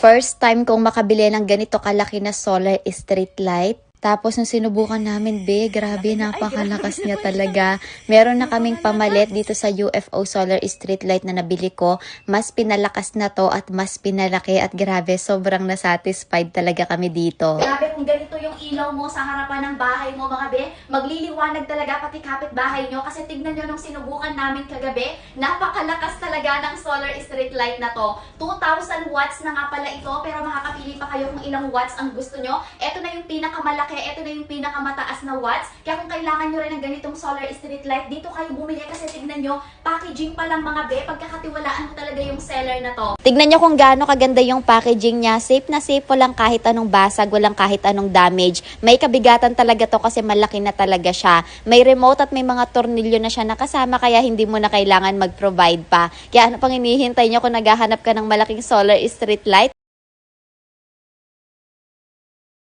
First time kong makabili ng ganito kalaki na solar street light. Tapos nung sinubukan namin, grabe, napakalakas niya talaga. Meron na kaming pamalit dito sa UFO solar street light na nabili ko. Mas pinalakas na to at mas pinalaki at grabe, sobrang nasatisfied talaga kami dito. Grabe kung ganito yung ilaw mo sa harapan ng bahay mo mga be, magliliwanag talaga pati kapitbahay nyo kasi tignan nyo nung sinubukan namin kagabi, napakalakas talaga ng solar street light na to. 2,000 watts na nga pala ito pero makakapili pa kayo kung ilang watts ang gusto nyo. Ito na yung pinakamalaki. Ito na yung pinakamataas na watts. Kaya kung kailangan nyo rin ng ganitong solar street light, dito kayo bumili kasi tignan nyo, packaging pa lang mga be, pagkakatiwalaan mo talaga yung seller na to. Tignan nyo kung gaano kaganda yung packaging niya. Safe na safe, walang kahit anong basag, walang kahit anong damage. May kabigatan talaga to kasi malaki na talaga siya. May remote at may mga tornilyo na siya nakasama kaya hindi mo na kailangan mag-provide pa. Kaya ano pang hinihintay nyo kung naghahanap ka ng malaking solar street light?